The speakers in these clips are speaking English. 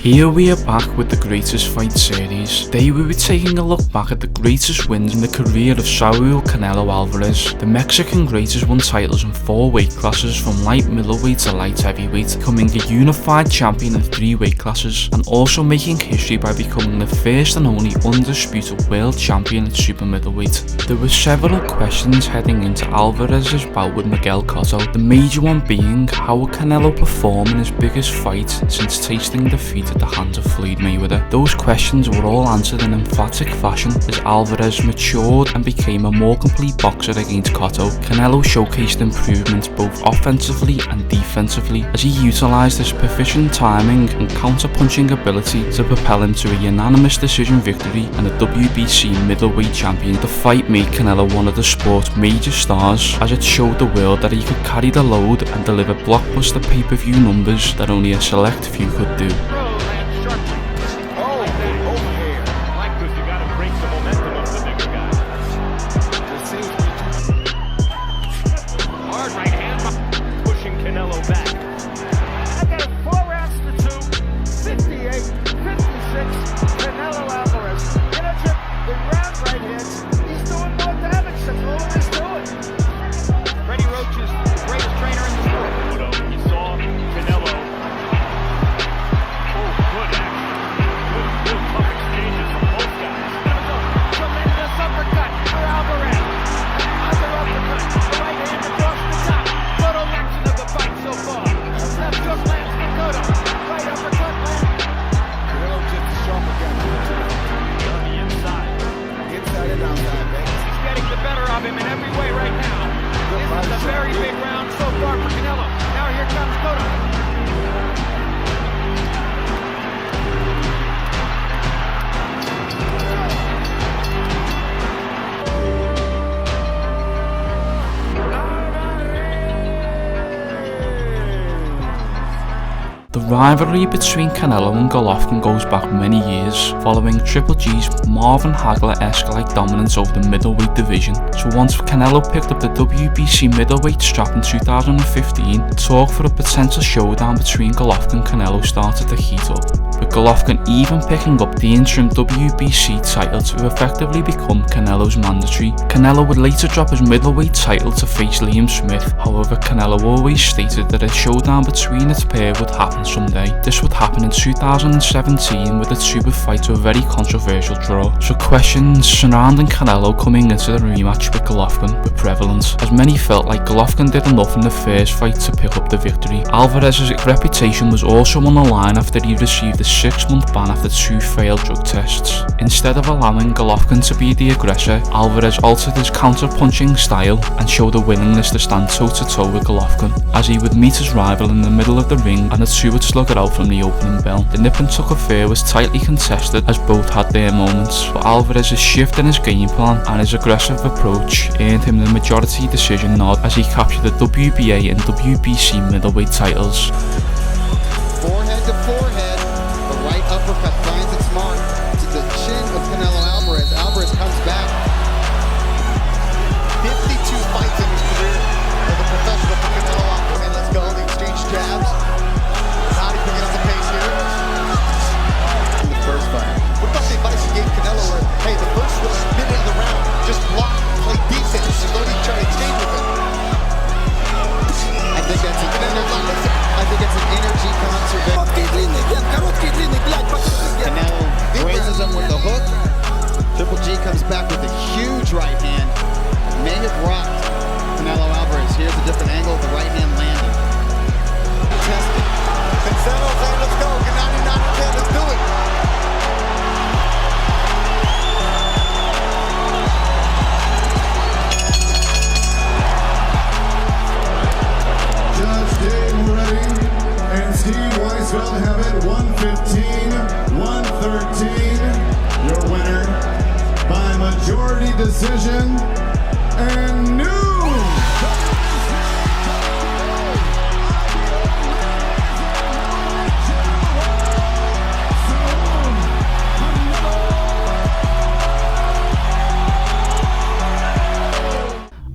Here we are back with the Greatest Fight series. Today we will be taking a look back at the greatest wins in the career of Saul Canelo Alvarez. The Mexican great has won titles in 4 weight classes from light middleweight to light heavyweight, becoming a unified champion in 3 weight classes, and also making history by becoming the first and only undisputed world champion at super middleweight. There were several questions heading into Alvarez's bout with Miguel Cotto, the major one being how would Canelo perform in his biggest fight since tasting defeat at the hands of Floyd Mayweather. Those questions were all answered in emphatic fashion as Alvarez matured and became a more complete boxer against Cotto. Canelo showcased improvements both offensively and defensively as he utilised his proficient timing and counter-punching ability to propel him to a unanimous decision victory and a WBC middleweight champion. The fight made Canelo one of the sport's major stars as it showed the world that he could carry the load and deliver blockbuster pay-per-view numbers that only a select few could do. The rivalry between Canelo and Golovkin goes back many years, following Triple G's Marvin Hagler-esque-like dominance over the middleweight division. So once Canelo picked up the WBC middleweight strap in 2015, talk for a potential showdown between Golovkin and Canelo started to heat up, with Golovkin even picking up the interim WBC title to effectively become Canelo's mandatory. Canelo would later drop his middleweight title to face Liam Smith. However, Canelo always stated that a showdown between its pair would happen someday. This would happen in 2017 with the two would fight to a very controversial draw. So questions surrounding Canelo coming into the rematch with Golovkin were prevalent, as many felt like Golovkin did enough in the first fight to pick up the victory. Alvarez's reputation was also on the line after he received a 6-month ban after 2 failed drug tests. Instead of allowing Golovkin to be the aggressor, Alvarez altered his counter-punching style and showed a willingness to stand toe-to-toe with Golovkin, as he would meet his rival in the middle of the ring and the two would slug it out from the opening bell. The nip and tuck affair was tightly contested as both had their moments, but Alvarez's shift in his game plan and his aggressive approach earned him the majority decision nod as he captured the WBA and WBC middleweight titles. Forehead to forehead, the right uppercut finds its mark to the chin of Canelo Alvarez. Alvarez comes back. 52 fights in his career as a professional for Canelo Alvarez. And let's go, the exchange jabs. How do you pick up the pace here? In the first fight. What about the advice you gave Canelo where, hey, the first minute of the round, just block, play defense, and don't even try to exchange with him? I think that's an energy conservation. Canelo raises him with the hook. Triple G comes back with a huge right hand. May have rocked Canelo Alvarez. Here's a different angle of the right hand landing. Tested. Canelo saying, let's go. Gennady not again. Let's do it. Judge Dave ready, and Steve Weisfeld have it 115-113. Your winner by majority decision, and new.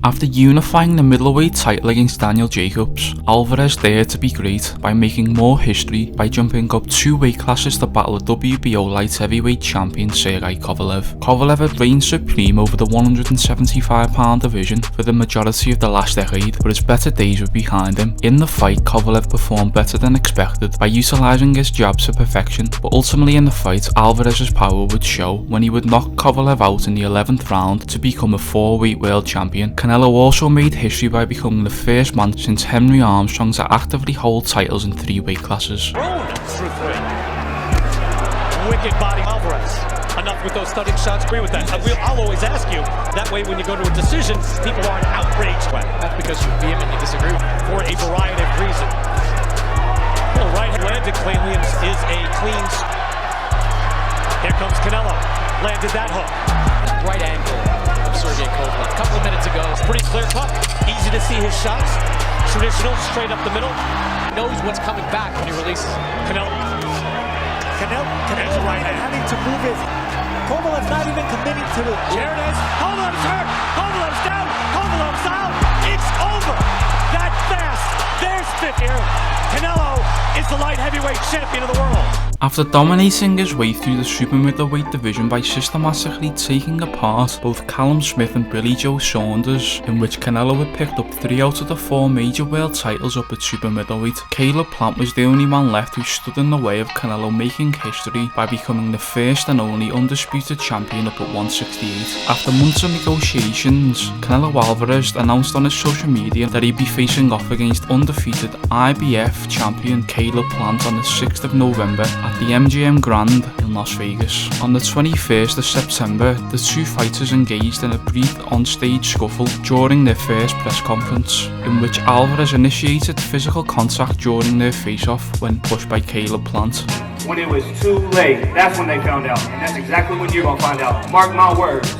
After unifying the middleweight title against Daniel Jacobs, Alvarez dared to be great by making more history by jumping up 2 weight classes to battle the WBO light heavyweight champion Sergey Kovalev. Kovalev had reigned supreme over the 175-pound division for the majority of the last decade, but his better days were behind him. In the fight, Kovalev performed better than expected by utilising his jabs to perfection, but ultimately in the fight, Alvarez's power would show when he would knock Kovalev out in the 11th round to become a 4-weight world champion. Canelo also made history by becoming the first man since Henry Armstrong to actively hold titles in 3 weight classes. Wicked body, Alvarez. Enough with those stunning shots. Agree with that. I'll always ask you. That way, when you go to a decision, people aren't outraged. That's because you vehemently disagree for a variety of reasons. Well, right hand landed cleanly is a clean. Here comes Canelo. Landed that hook. Right angle of Sergey Kovalev. A couple of minutes ago. It's pretty clear cut. Easy to see his shots. Traditional, straight up the middle. Knows what's coming back when he releases. Canelo right hand. Having to move his. Kovalev's not even committing to the. There it is. Kovalev's hurt. Kovalev's down. Kovalev's out. It's over. That fast. There's 5th here. Canelo is the light heavyweight champion of the world. After dominating his way through the super middleweight division by systematically taking apart both Callum Smith and Billy Joe Saunders, in which Canelo had picked up 3 out of the 4 major world titles up at super middleweight, Caleb Plant was the only man left who stood in the way of Canelo making history by becoming the first and only undisputed champion up at 168. After months of negotiations, Canelo Alvarez announced on his social media that he'd be facing off against undefeated IBF champion Caleb Plant on the 6th of November at the MGM Grand in Las Vegas. On the 21st of September, the 2 fighters engaged in a brief on-stage scuffle during their first press conference, in which Alvarez initiated physical contact during their face-off when pushed by Caleb Plant. When it was too late, that's when they found out, and that's exactly when you're gonna find out. Mark my words.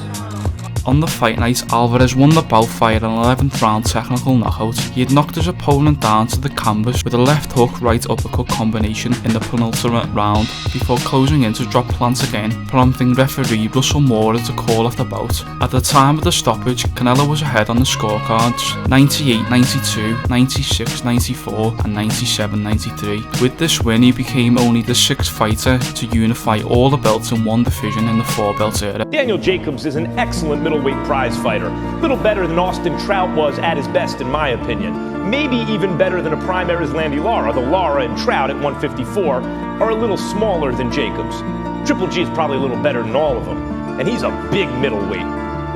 On the fight night, Alvarez won the bout via an 11th round technical knockout. He had knocked his opponent down to the canvas with a left hook right uppercut combination in the penultimate round before closing in to drop Plant again, prompting referee Russell Moore to call off the bout. At the time of the stoppage, Canelo was ahead on the scorecards 98-92, 96-94 and 97-93. With this win, he became only the 6th fighter to unify all the belts in one division in the 4-belt era. Daniel Jacobs is an excellent middleweight prize fighter. A little better than Austin Trout was at his best, in my opinion. Maybe even better than a prime era's Landy Lara, though Lara and Trout at 154 are a little smaller than Jacobs. Triple G is probably a little better than all of them, and he's a big middleweight.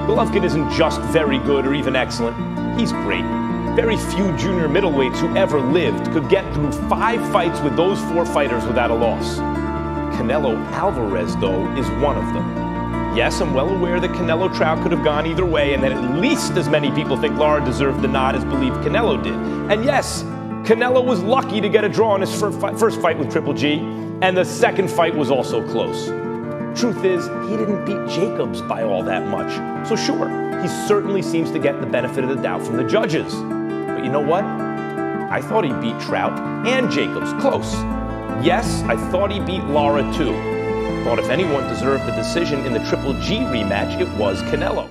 Golovkin isn't just very good or even excellent, he's great. Very few junior middleweights who ever lived could get through 5 fights with those 4 fighters without a loss. Canelo Alvarez, though, is one of them. Yes, I'm well aware that Canelo Trout could have gone either way, and that at least as many people think Lara deserved the nod as believe Canelo did. And yes, Canelo was lucky to get a draw in his first fight with Triple G, and the second fight was also close. Truth is, he didn't beat Jacobs by all that much. So sure, he certainly seems to get the benefit of the doubt from the judges. But you know what? I thought he beat Trout and Jacobs close. Yes, I thought he beat Lara too. Thought if anyone deserved the decision in the Triple G rematch, it was Canelo.